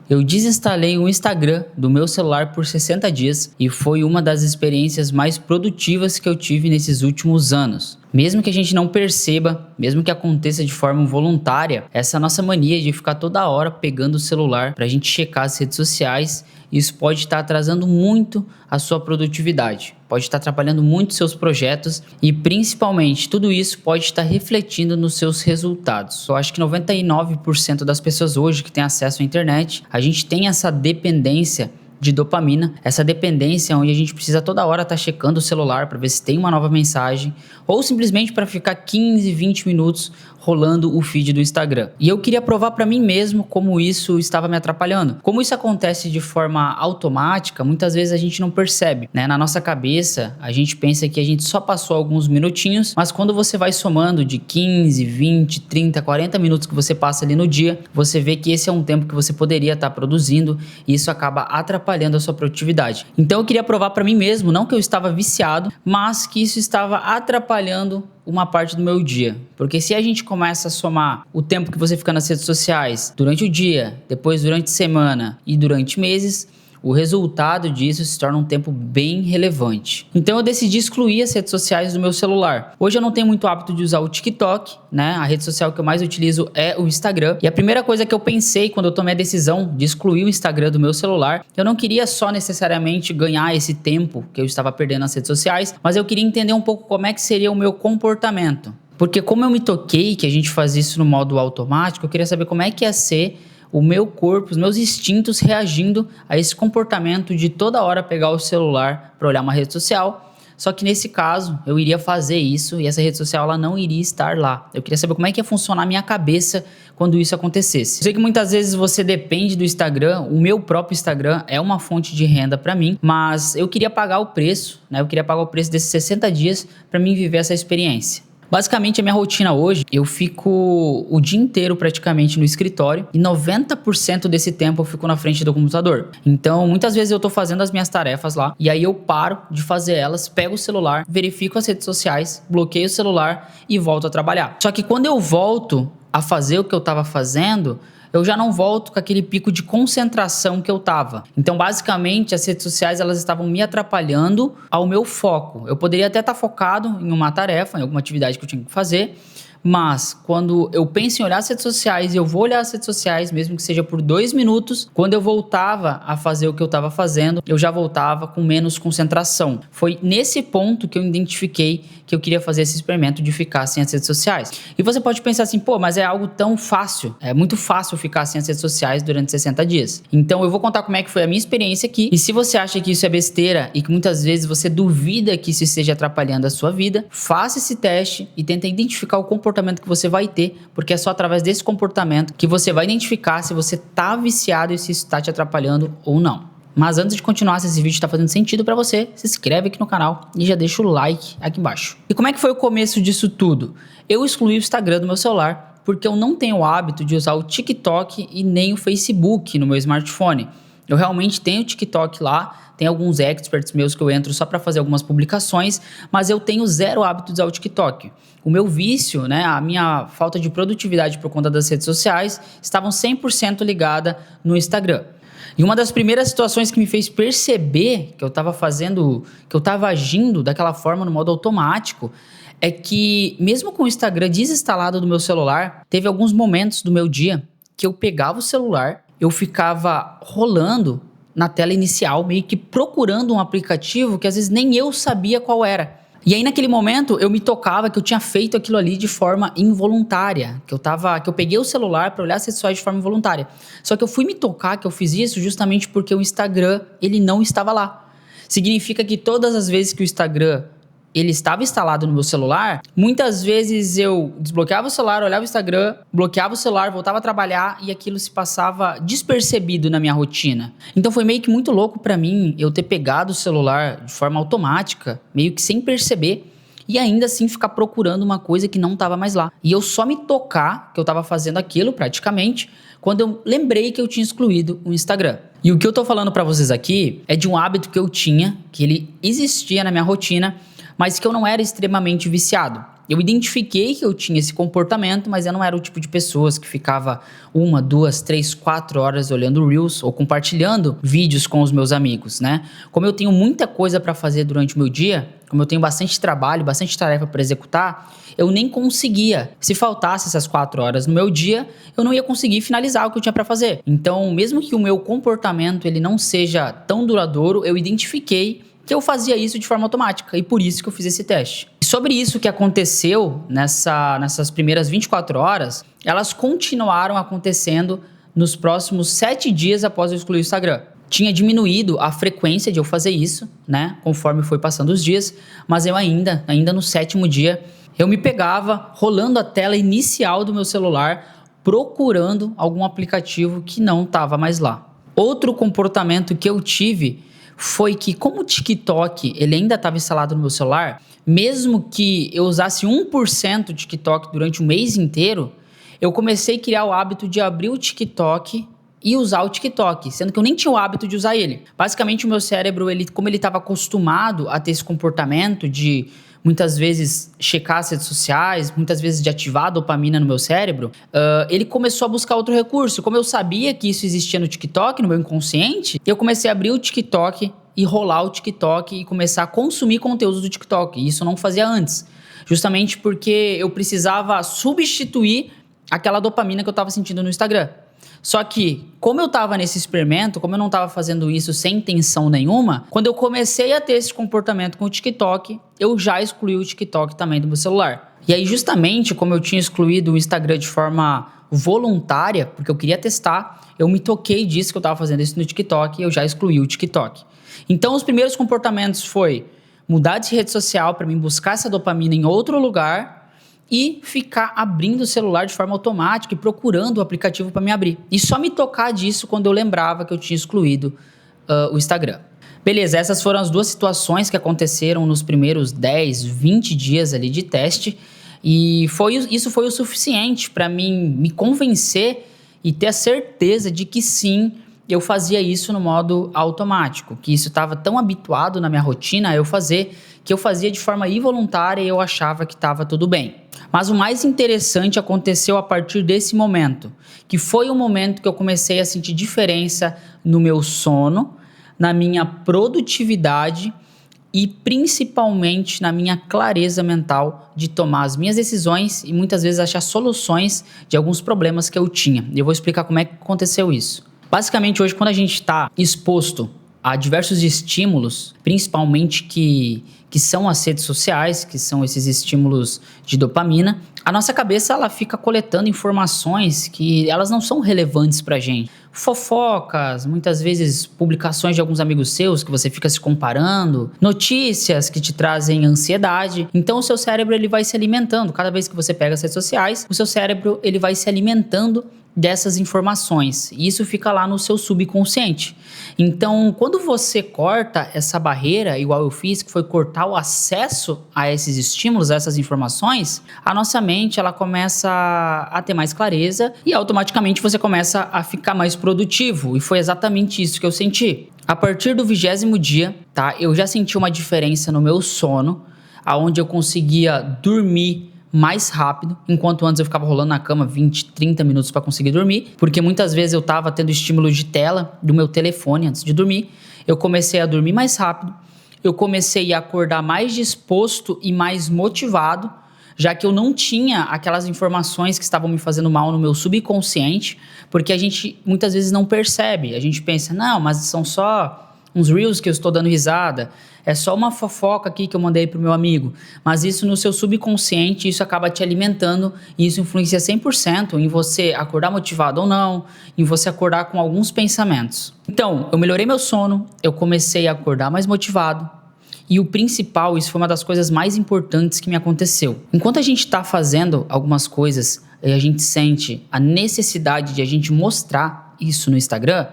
eu desinstalei o Instagram do meu celular por 60 dias e foi uma das experiências mais produtivas que eu tive nesses últimos anos. Mesmo que a gente não perceba, mesmo que aconteça de forma voluntária, essa nossa mania de ficar toda hora pegando o celular para a gente checar as redes sociais, isso pode estar atrasando muito a sua produtividade, pode estar atrapalhando muito seus projetos e principalmente tudo isso pode estar refletindo nos seus resultados. Eu acho que 99% das pessoas hoje que têm acesso à internet, a gente tem essa dependência de dopamina, essa dependência onde a gente precisa toda hora estar checando o celular para ver se tem uma nova mensagem ou simplesmente para ficar 15, 20 minutos rolando o feed do Instagram. E eu queria provar para mim mesmo como isso estava me atrapalhando. Como isso acontece de forma automática, muitas vezes a gente não percebe, né? Na nossa cabeça, a gente pensa que a gente só passou alguns minutinhos, mas quando você vai somando de 15, 20, 30, 40 minutos que você passa ali no dia, você vê que esse é um tempo que você poderia estar produzindo e isso acaba atrapalhando a sua produtividade. Então eu queria provar para mim mesmo, não que eu estava viciado, mas que isso estava atrapalhando uma parte do meu dia. Porque se a gente começa a somar o tempo que você fica nas redes sociais durante o dia, depois durante a semana e durante meses, o resultado disso se torna um tempo bem relevante. Então eu decidi excluir as redes sociais do meu celular. Hoje eu não tenho muito hábito de usar o TikTok, né? A rede social que eu mais utilizo é o Instagram. E a primeira coisa que eu pensei quando eu tomei a decisão de excluir o Instagram do meu celular, eu não queria só necessariamente ganhar esse tempo que eu estava perdendo nas redes sociais, mas eu queria entender um pouco como é que seria o meu comportamento. Porque como eu me toquei que a gente faz isso no modo automático, eu queria saber como é que ia ser o meu corpo, os meus instintos reagindo a esse comportamento de toda hora pegar o celular para olhar uma rede social. Só que nesse caso, eu iria fazer isso e essa rede social ela não iria estar lá. Eu queria saber como é que ia funcionar a minha cabeça quando isso acontecesse. Eu sei que muitas vezes você depende do Instagram, o meu próprio Instagram é uma fonte de renda para mim, mas eu queria pagar o preço, né? Eu queria pagar o preço desses 60 dias para mim viver essa experiência. Basicamente, a minha rotina hoje, eu fico o dia inteiro praticamente no escritório e 90% desse tempo eu fico na frente do computador. Então, muitas vezes eu tô fazendo as minhas tarefas lá e aí eu paro de fazer elas, pego o celular, verifico as redes sociais, bloqueio o celular e volto a trabalhar. Só que quando eu volto a fazer o que eu tava fazendo, eu já não volto com aquele pico de concentração que eu tava. Então, basicamente, as redes sociais elas estavam me atrapalhando ao meu foco. Eu poderia até estar focado em uma tarefa, em alguma atividade que eu tinha que fazer, mas quando eu penso em olhar as redes sociais e eu vou olhar as redes sociais, mesmo que seja por 2 minutos, quando eu voltava a fazer o que eu estava fazendo, eu já voltava com menos concentração. Foi nesse ponto que eu identifiquei que eu queria fazer esse experimento de ficar sem as redes sociais. E você pode pensar assim, pô, mas é algo tão fácil, é muito fácil ficar sem as redes sociais durante 60 dias. Então eu vou contar como é que foi a minha experiência aqui, e se você acha que isso é besteira e que muitas vezes você duvida que isso esteja atrapalhando a sua vida, faça esse teste e tenta identificar o comportamento que você vai ter, porque é só através desse comportamento que você vai identificar se você tá viciado e se isso está te atrapalhando ou não. Mas antes de continuar, se esse vídeo está fazendo sentido para você, se inscreve aqui no canal e já deixa o like aqui embaixo. E como é que foi o começo disso tudo? Eu excluí o Instagram do meu celular porque eu não tenho o hábito de usar o TikTok e nem o Facebook no meu smartphone. Eu realmente tenho o TikTok lá, tem alguns experts meus que eu entro só para fazer algumas publicações, mas eu tenho zero hábito de usar o TikTok. O meu vício, né, a minha falta de produtividade por conta das redes sociais, estavam 100% ligada no Instagram. E uma das primeiras situações que me fez perceber que eu estava fazendo, que eu estava agindo daquela forma no modo automático, é que mesmo com o Instagram desinstalado do meu celular, teve alguns momentos do meu dia que eu pegava o celular, eu ficava rolando na tela inicial, meio que procurando um aplicativo que às vezes nem eu sabia qual era. E aí naquele momento eu me tocava que eu tinha feito aquilo ali de forma involuntária, que eu peguei o celular para olhar as redes sociais de forma involuntária. Só que eu fui me tocar que eu fiz isso justamente porque o Instagram, ele não estava lá. Significa que todas as vezes que o Instagram ele estava instalado no meu celular, muitas vezes eu desbloqueava o celular, olhava o Instagram, bloqueava o celular, voltava a trabalhar e aquilo se passava despercebido na minha rotina. Então foi meio que muito louco para mim eu ter pegado o celular de forma automática, meio que sem perceber, e ainda assim ficar procurando uma coisa que não estava mais lá. E eu só me tocar que eu estava fazendo aquilo praticamente quando eu lembrei que eu tinha excluído o Instagram. E o que eu tô falando para vocês aqui é de um hábito que eu tinha, que ele existia na minha rotina, mas que eu não era extremamente viciado. Eu identifiquei que eu tinha esse comportamento, mas eu não era o tipo de pessoas que ficava 1, 2, 3, 4 horas olhando Reels ou compartilhando vídeos com os meus amigos, né? Como eu tenho muita coisa para fazer durante o meu dia, como eu tenho bastante trabalho, bastante tarefa para executar, eu nem conseguia. Se faltasse essas 4 horas no meu dia, eu não ia conseguir finalizar o que eu tinha para fazer. Então, mesmo que o meu comportamento ele não seja tão duradouro, eu identifiquei que eu fazia isso de forma automática e por isso que eu fiz esse teste. E sobre isso que aconteceu nessas primeiras 24 horas, elas continuaram acontecendo nos próximos 7 dias após eu excluir o Instagram. Tinha diminuído a frequência de eu fazer isso, né, conforme foi passando os dias, mas eu ainda no 7º dia, eu me pegava rolando a tela inicial do meu celular, procurando algum aplicativo que não estava mais lá. Outro comportamento que eu tive foi que, como o TikTok ele ainda estava instalado no meu celular, mesmo que eu usasse 1% do TikTok durante o mês inteiro, eu comecei a criar o hábito de abrir o TikTok e usar o TikTok, sendo que eu nem tinha o hábito de usar ele. Basicamente, o meu cérebro, como ele estava acostumado a ter esse comportamento de muitas vezes checar as redes sociais, muitas vezes de ativar a dopamina no meu cérebro, ele começou a buscar outro recurso. Como eu sabia que isso existia no TikTok, no meu inconsciente, eu comecei a abrir o TikTok e rolar o TikTok e começar a consumir conteúdo do TikTok. E isso eu não fazia antes, justamente porque eu precisava substituir aquela dopamina que eu estava sentindo no Instagram. Só que, como eu estava nesse experimento, como eu não estava fazendo isso sem intenção nenhuma, quando eu comecei a ter esse comportamento com o TikTok, eu já excluí o TikTok também do meu celular. E aí, justamente como eu tinha excluído o Instagram de forma voluntária, porque eu queria testar, eu me toquei disso que eu estava fazendo isso no TikTok e eu já excluí o TikTok. Então, os primeiros comportamentos foi mudar de rede social para mim buscar essa dopamina em outro lugar e ficar abrindo o celular de forma automática e procurando o aplicativo para me abrir. E só me tocar disso quando eu lembrava que eu tinha excluído o Instagram. Beleza, essas foram as duas situações que aconteceram nos primeiros 10, 20 dias ali de teste. E isso foi o suficiente para mim me convencer e ter a certeza de que sim, eu fazia isso no modo automático, que isso estava tão habituado na minha rotina a eu fazer, que eu fazia de forma involuntária e eu achava que estava tudo bem. Mas o mais interessante aconteceu a partir desse momento, que foi o momento que eu comecei a sentir diferença no meu sono, na minha produtividade e principalmente na minha clareza mental de tomar as minhas decisões e muitas vezes achar soluções de alguns problemas que eu tinha. E eu vou explicar como é que aconteceu isso. Basicamente, hoje, quando a gente está exposto a diversos estímulos, principalmente que são as redes sociais, que são esses estímulos de dopamina, a nossa cabeça ela fica coletando informações que elas não são relevantes pra gente. Fofocas, muitas vezes publicações de alguns amigos seus que você fica se comparando, notícias que te trazem ansiedade. Então o seu cérebro ele vai se alimentando. Cada vez que você pega as redes sociais, o seu cérebro ele vai se alimentando dessas informações e isso fica lá no seu subconsciente. Então, quando você corta essa barreira, igual eu fiz, que foi cortar o acesso a esses estímulos, a essas informações, a nossa mente ela começa a ter mais clareza e automaticamente você começa a ficar mais produtivo e foi exatamente isso que eu senti. A partir do 20º dia, tá, eu já senti uma diferença no meu sono, aonde eu conseguia dormir mais rápido, enquanto antes eu ficava rolando na cama 20, 30 minutos para conseguir dormir, porque muitas vezes eu estava tendo estímulo de tela do meu telefone antes de dormir. Eu comecei a dormir mais rápido, eu comecei a acordar mais disposto e mais motivado, já que eu não tinha aquelas informações que estavam me fazendo mal no meu subconsciente, porque a gente muitas vezes não percebe, a gente pensa, não, mas são só uns reels que eu estou dando risada, é só uma fofoca aqui que eu mandei pro meu amigo, mas isso no seu subconsciente, isso acaba te alimentando e isso influencia 100% em você acordar motivado ou não, em você acordar com alguns pensamentos. Então, eu melhorei meu sono, eu comecei a acordar mais motivado e o principal, isso foi uma das coisas mais importantes que me aconteceu. Enquanto a gente está fazendo algumas coisas e a gente sente a necessidade de a gente mostrar isso no Instagram,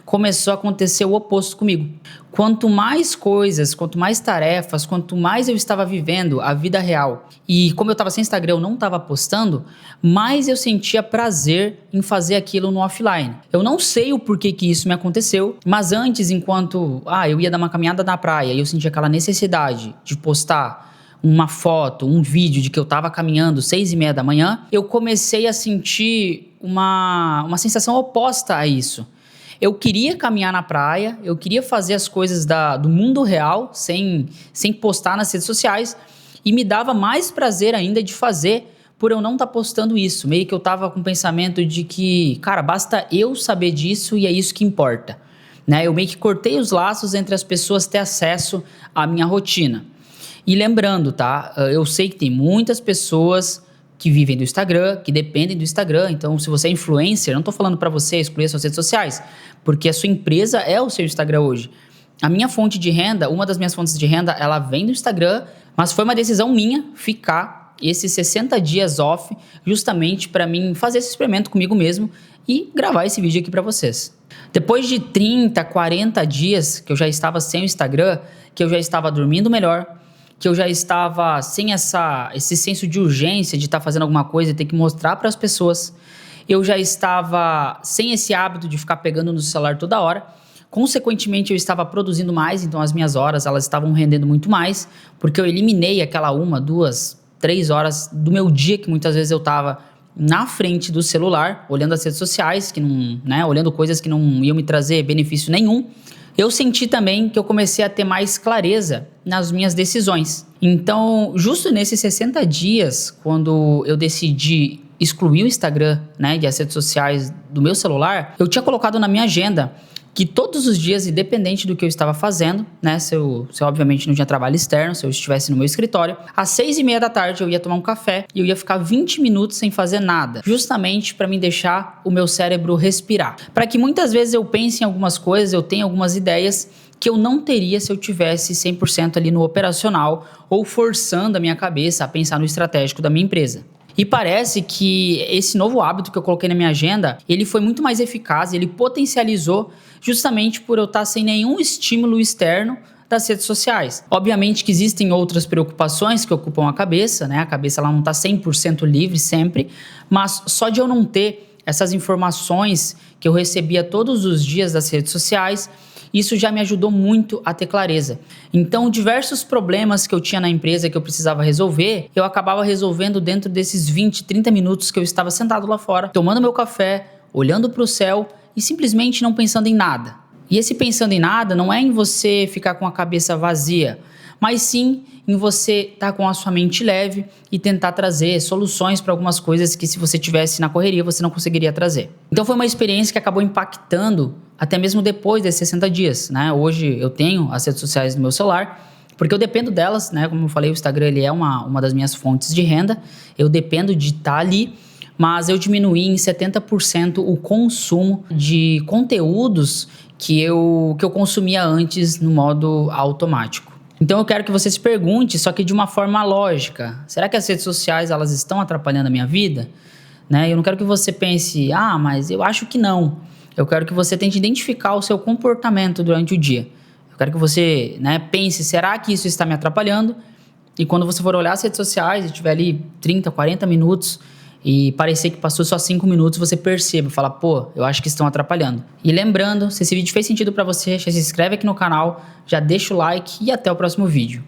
começou a acontecer o oposto comigo. Quanto mais coisas, quanto mais tarefas, quanto mais eu estava vivendo a vida real e como eu estava sem Instagram, eu não estava postando, mais eu sentia prazer em fazer aquilo no offline. Eu não sei o porquê que isso me aconteceu, mas antes, enquanto eu ia dar uma caminhada na praia e eu sentia aquela necessidade de postar uma foto, um vídeo de que eu estava caminhando 6:30 da manhã, eu comecei a sentir uma sensação oposta a isso. Eu queria caminhar na praia, eu queria fazer as coisas do mundo real, sem postar nas redes sociais, e me dava mais prazer ainda de fazer por eu não estar postando isso. Meio que eu tava com o pensamento de que, cara, basta eu saber disso e é isso que importa, né? Eu meio que cortei os laços entre as pessoas ter acesso à minha rotina. E lembrando, tá? Eu sei que tem muitas pessoas que vivem do Instagram, que dependem do Instagram. Então, se você é influencer, não tô falando para você excluir suas redes sociais, porque a sua empresa é o seu Instagram hoje. A minha fonte de renda, uma das minhas fontes de renda, ela vem do Instagram, mas foi uma decisão minha ficar esses 60 dias off, justamente para mim fazer esse experimento comigo mesmo e gravar esse vídeo aqui para vocês. Depois de 30, 40 dias que eu já estava sem o Instagram, que eu já estava dormindo melhor, que eu já estava sem esse senso de urgência de estar fazendo alguma coisa e ter que mostrar para as pessoas, eu já estava sem esse hábito de ficar pegando no celular toda hora. Consequentemente, eu estava produzindo mais, então as minhas horas elas estavam rendendo muito mais, porque eu eliminei aquela 1, 2, 3 horas do meu dia que muitas vezes eu estava na frente do celular, olhando as redes sociais, que não, né, olhando coisas que não iam me trazer benefício nenhum. Eu senti também que eu comecei a ter mais clareza nas minhas decisões. Então, justo nesses 60 dias, quando eu decidi excluir o Instagram, né, e as redes sociais do meu celular, eu tinha colocado na minha agenda que todos os dias, independente do que eu estava fazendo, né, se eu obviamente não tinha trabalho externo, se eu estivesse no meu escritório, às 6:30 da tarde eu ia tomar um café e eu ia ficar 20 minutos sem fazer nada, justamente para me deixar o meu cérebro respirar. Para que muitas vezes eu pense em algumas coisas, eu tenha algumas ideias que eu não teria se eu tivesse 100% ali no operacional ou forçando a minha cabeça a pensar no estratégico da minha empresa. E parece que esse novo hábito que eu coloquei na minha agenda, ele foi muito mais eficaz, ele potencializou justamente por eu estar sem nenhum estímulo externo das redes sociais. Obviamente que existem outras preocupações que ocupam a cabeça, né? A cabeça ela não está 100% livre sempre, mas só de eu não ter essas informações que eu recebia todos os dias das redes sociais, isso já me ajudou muito a ter clareza. Então, diversos problemas que eu tinha na empresa que eu precisava resolver, eu acabava resolvendo dentro desses 20, 30 minutos que eu estava sentado lá fora, tomando meu café, olhando para o céu e simplesmente não pensando em nada. E esse pensando em nada não é em você ficar com a cabeça vazia, mas sim em você estar com a sua mente leve e tentar trazer soluções para algumas coisas que se você tivesse na correria você não conseguiria trazer. Então foi uma experiência que acabou impactando até mesmo depois desses 60 dias, né? Hoje eu tenho as redes sociais no meu celular, porque eu dependo delas, né? Como eu falei, o Instagram ele é uma das minhas fontes de renda, eu dependo de estar ali, mas eu diminuí em 70% o consumo de conteúdos que eu consumia antes no modo automático. Então eu quero que você se pergunte, só que de uma forma lógica, será que as redes sociais elas estão atrapalhando a minha vida? Né? Eu não quero que você pense, mas eu acho que não. Eu quero que você tente identificar o seu comportamento durante o dia. Eu quero que você, né, pense, será que isso está me atrapalhando? E quando você for olhar as redes sociais e tiver ali 30, 40 minutos e parecer que passou só 5 minutos, você perceba, fala, eu acho que estão atrapalhando. E lembrando, se esse vídeo fez sentido para você, já se inscreve aqui no canal, já deixa o like e até o próximo vídeo.